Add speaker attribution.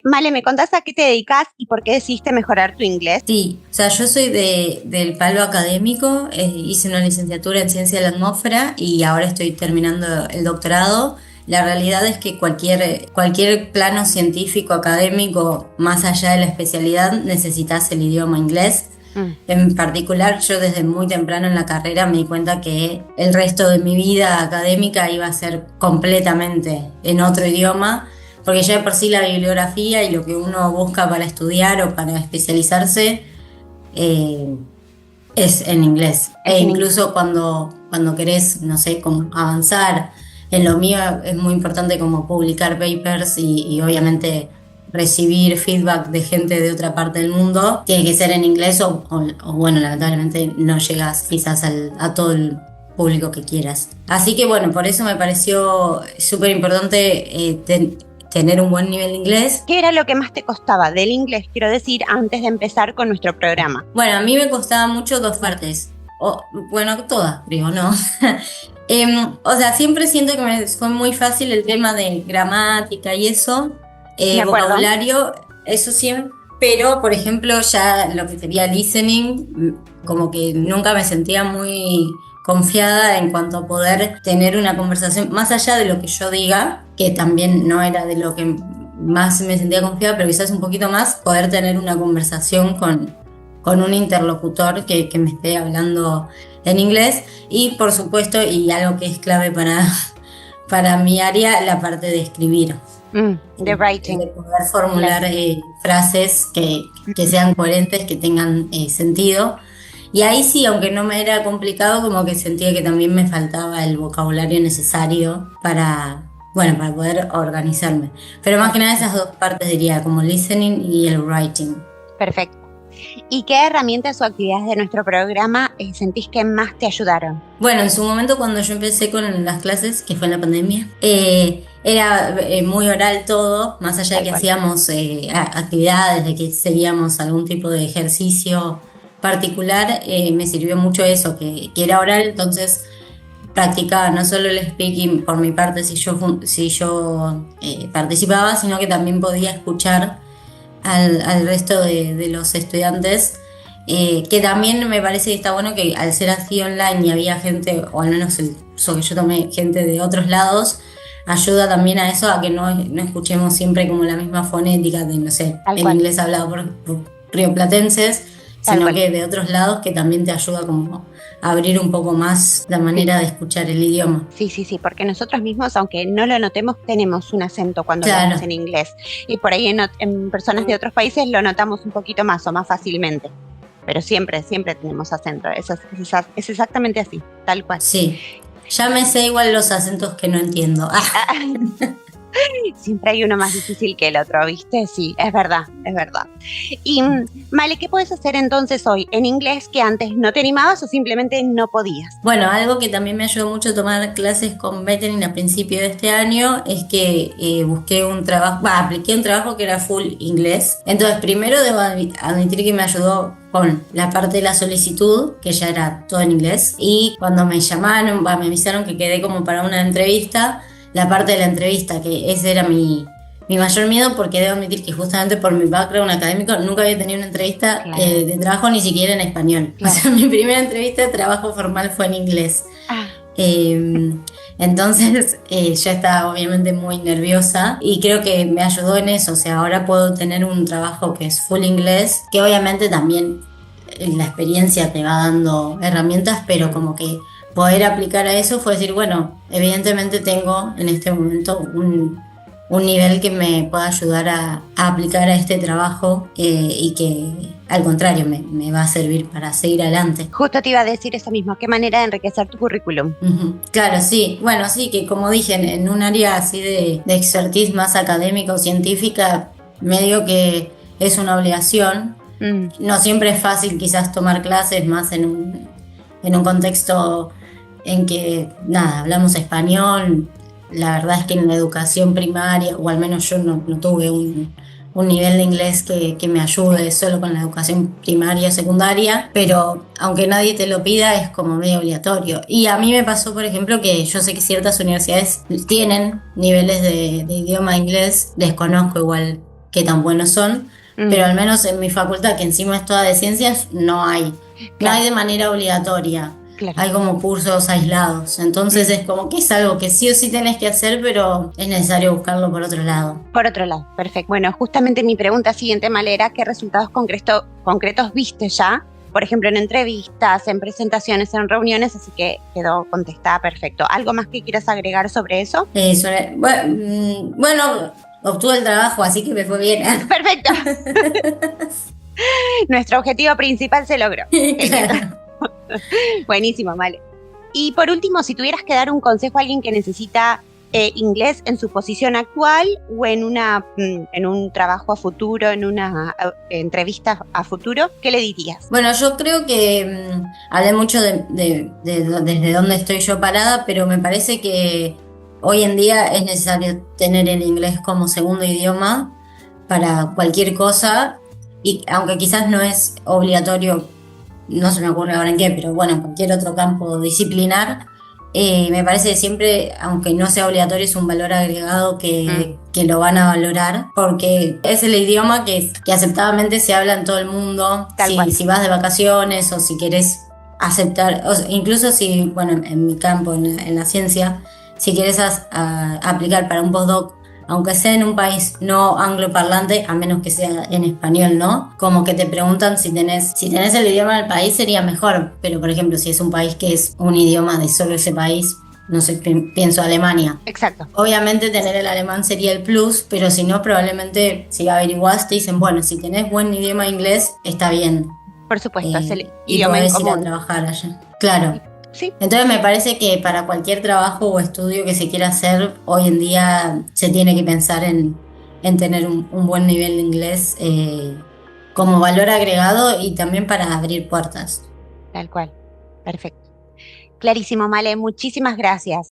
Speaker 1: Male, ¿me contás a qué te dedicas y por qué decidiste mejorar tu inglés?
Speaker 2: Sí, o sea, yo soy del palo académico, hice una licenciatura en ciencia de la atmósfera y ahora estoy terminando el doctorado. La realidad es que cualquier plano científico, académico, más allá de la especialidad, necesitas el idioma inglés. En particular, yo desde muy temprano en la carrera me di cuenta que el resto de mi vida académica iba a ser completamente en otro idioma, porque ya de por sí la bibliografía y lo que uno busca para estudiar o para especializarse eh, es en inglés. Incluso cuando querés, no sé, como avanzar en lo mío, es muy importante como publicar papers y obviamente recibir feedback de gente de otra parte del mundo. Tiene que ser en inglés o bueno, lamentablemente no llegas quizás a todo el público que quieras. Así que bueno, por eso me pareció súper importante tener un buen nivel de inglés.
Speaker 1: ¿Qué era lo que más te costaba del inglés, quiero decir, antes de empezar con nuestro programa?
Speaker 2: Bueno, a mí me costaba mucho dos partes. Bueno, todas, digo, ¿no? O sea, siempre siento que me fue muy fácil el tema de gramática y eso, vocabulario, eso siempre. Pero, por ejemplo, ya lo que sería listening, como que nunca me sentía muy confiada en cuanto a poder tener una conversación, más allá de lo que yo diga, que también no era de lo que más me sentía confiada, pero quizás un poquito más, poder tener una conversación con un interlocutor que me esté hablando en inglés. Y por supuesto, y algo que es clave para mi área, la parte de escribir.
Speaker 1: The writing.
Speaker 2: De poder formular frases que sean coherentes, que tengan sentido. Y ahí sí, aunque no me era complicado, como que sentía que también me faltaba el vocabulario necesario para poder organizarme. Pero más que nada esas dos partes diría, como listening y el writing.
Speaker 1: Perfecto. ¿Y qué herramientas o actividades de nuestro programa sentís que más te ayudaron?
Speaker 2: Bueno, en su momento cuando yo empecé con las clases, que fue en la pandemia, era muy oral todo, más allá de que hacíamos actividades, de que seguíamos algún tipo de ejercicio particular, me sirvió mucho eso, que era oral, entonces practicaba no solo el speaking por mi parte si yo participaba, sino que también podía escuchar al resto de los estudiantes, que también me parece que está bueno que al ser así online y había gente, o al menos el curso que yo tomé, gente de otros lados, ayuda también a eso, a que no escuchemos siempre como la misma fonética de, no sé, en inglés hablado por rioplatenses, sino que de otros lados, que también te ayuda como a abrir un poco más la manera de escuchar el idioma.
Speaker 1: Sí, porque nosotros mismos, aunque no lo notemos, tenemos un acento cuando hablamos en inglés. Y por ahí en personas de otros países lo notamos un poquito más o más fácilmente. Pero siempre tenemos acento. Es exactamente así, tal cual.
Speaker 2: Sí, ya me sé igual los acentos que no entiendo.
Speaker 1: Siempre hay uno más difícil que el otro, ¿viste? Sí, es verdad. Y Male, ¿qué puedes hacer entonces hoy en inglés que antes no te animabas o simplemente no podías?
Speaker 2: Bueno, algo que también me ayudó mucho a tomar clases con Bettering a principio de este año es que apliqué un trabajo que era full inglés. Entonces, primero debo admitir que me ayudó con la parte de la solicitud, que ya era todo en inglés, y cuando me llamaron, me avisaron que quedé como para una entrevista, la parte de la entrevista, que ese era mi mayor miedo, porque debo admitir que justamente por mi background académico nunca había tenido una entrevista de trabajo ni siquiera en español. O sea, mi primera entrevista de trabajo formal fue en inglés. Entonces yo estaba obviamente muy nerviosa y creo que me ayudó en eso. O sea, ahora puedo tener un trabajo que es full inglés, que obviamente también la experiencia te va dando herramientas, pero como que poder aplicar a eso fue decir, bueno, evidentemente tengo en este momento un nivel que me pueda ayudar a aplicar a este trabajo y que al contrario me va a servir para seguir adelante.
Speaker 1: Justo te iba a decir eso mismo, qué manera de enriquecer tu currículum.
Speaker 2: Claro, sí. Bueno, sí, que como dije, en un área así de expertise más académica o científica, medio que es una obligación. No siempre es fácil quizás tomar clases más en un contexto en que, hablamos español. La verdad es que en la educación primaria, o al menos yo no tuve un nivel de inglés que me ayude solo con la educación primaria o secundaria, pero aunque nadie te lo pida es como medio obligatorio. Y a mí me pasó, por ejemplo, que yo sé que ciertas universidades tienen niveles de idioma inglés, desconozco igual qué tan buenos son, pero al menos en mi facultad, que encima es toda de ciencias, no hay. No hay de manera obligatoria. Claro. Hay como cursos aislados, entonces es como que es algo que sí o sí tenés que hacer, pero es necesario buscarlo por otro lado.
Speaker 1: Por otro lado, perfecto. Bueno, justamente mi pregunta siguiente, Male, era ¿qué resultados concretos viste ya? Por ejemplo, en entrevistas, en presentaciones, en reuniones, así que quedó contestada perfecto. ¿Algo más que quieras agregar sobre eso?
Speaker 2: Bueno, obtuve el trabajo, así que me fue bien.
Speaker 1: Perfecto. Nuestro objetivo principal se logró.
Speaker 2: Claro.
Speaker 1: Buenísimo, Male. Y por último, si tuvieras que dar un consejo a alguien que necesita inglés en su posición actual o en un trabajo a futuro, en una entrevista a futuro, ¿qué le dirías?
Speaker 2: Bueno, yo creo que hablé mucho desde dónde estoy yo parada, pero me parece que hoy en día es necesario tener el inglés como segundo idioma para cualquier cosa, y aunque quizás no es obligatorio, no se me ocurre ahora en qué, pero bueno, en cualquier otro campo disciplinar, me parece que siempre, aunque no sea obligatorio, es un valor agregado que lo van a valorar, porque es el idioma que aceptadamente se habla en todo el mundo. Si vas de vacaciones o si querés aceptar, incluso si, bueno, en mi campo, en la ciencia, si querés aplicar para un postdoc, aunque sea en un país no angloparlante, a menos que sea en español, ¿no? Como que te preguntan si tenés el idioma del país, sería mejor. Pero, por ejemplo, si es un país que es un idioma de solo ese país, no sé, pienso Alemania.
Speaker 1: Exacto.
Speaker 2: Obviamente tener el alemán sería el plus, pero si no, probablemente si averiguás te dicen, bueno, si tenés buen idioma inglés, está bien.
Speaker 1: Por supuesto, es el
Speaker 2: idioma en común. Y podés ir a trabajar allá. Claro.
Speaker 1: Sí.
Speaker 2: Entonces me parece que para cualquier trabajo o estudio que se quiera hacer, hoy en día se tiene que pensar en tener un buen nivel de inglés como valor agregado y también para abrir puertas.
Speaker 1: Tal cual. Perfecto. Clarísimo, Male. Muchísimas gracias.